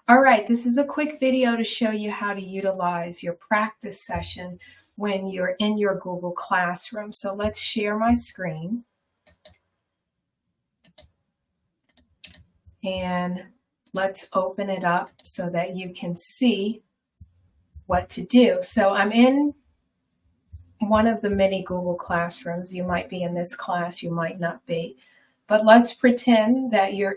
All right, this is a quick video to show you how to utilize your practice session when you're in your Google Classroom. So let's share my screen. And let's open it up so that you can see what to do. So I'm in one of the many Google Classrooms. You might be in this class, you might not be. But let's pretend that you're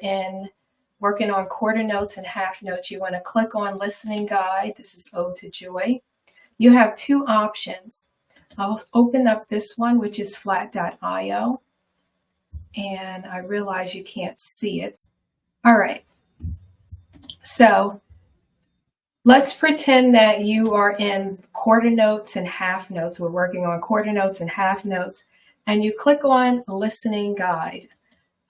working on quarter notes and half notes. You want to click on Listening Guide. This is Ode to Joy. You have two options. I'll open up this one, which is flat.io. And I realize you can't see it. All right. So let's pretend that you are in quarter notes and half notes. We're working on quarter notes and half notes. And you click on Listening Guide.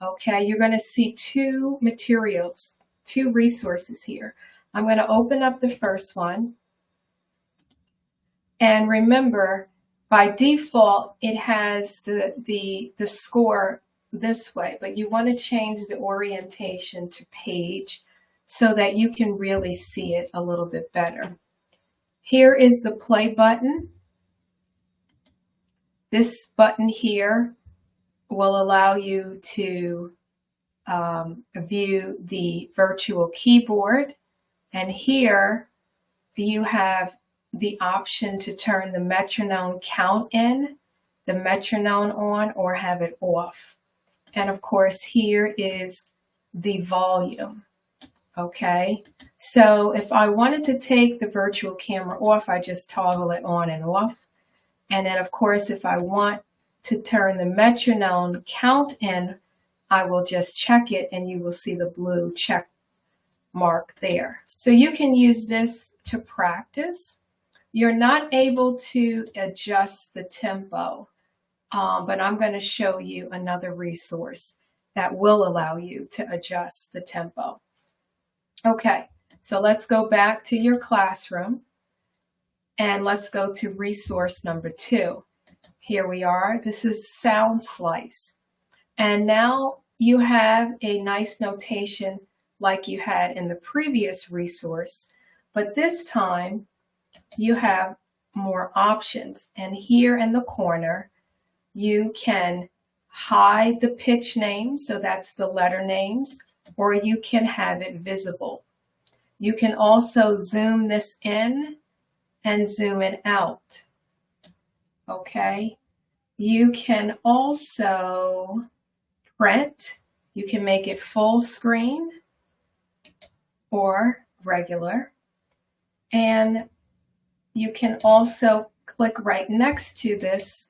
Okay, you're going to see two materials, two resources here. I'm going to open up the first one. And remember, by default, it has the score this way, but you want to change the orientation to page so that you can really see it a little bit better. Here is the play button. This button here will allow you to view the virtual keyboard. And here you have the option to turn the metronome count in, the metronome on, or have it off. And of course, here is the volume. Okay, so if I wanted to take the virtual camera off, I just toggle it on and off. And then of course, if I want to turn the metronome count in, I will just check it and you will see the blue check mark there. So you can use this to practice. You're not able to adjust the tempo, but I'm going to show you another resource that will allow you to adjust the tempo. Okay, so let's go back to your classroom and let's go to resource number 2. Here we are. This is Soundslice. And now you have a nice notation like you had in the previous resource, but this time you have more options. And here in the corner, you can hide the pitch names, so that's the letter names, or you can have it visible. You can also zoom this in and zoom it out. Okay, you can also print. You can make it full screen or regular. And you can also click right next to this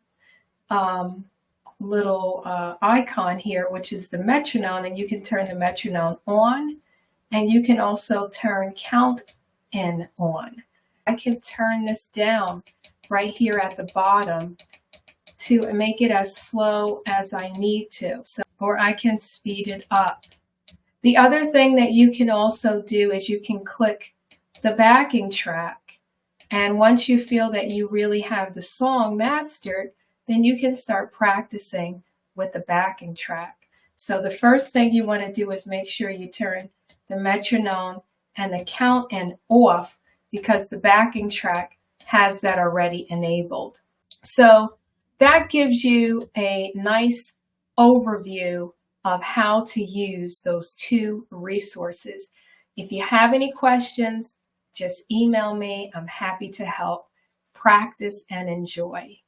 little icon here, which is the metronome, and you can turn the metronome on, and you can also turn count in on. I can turn this down right here at the bottom to make it as slow as I need to, or I can speed it up. The other thing that you can also do is you can click the backing track, and once you feel that you really have the song mastered, then you can start practicing with the backing track. So the first thing you want to do is make sure you turn the metronome and the count in off, because the backing track has that already enabled. So that gives you a nice overview of how to use those two resources. If you have any questions, just email me. I'm happy to help. Practice and enjoy.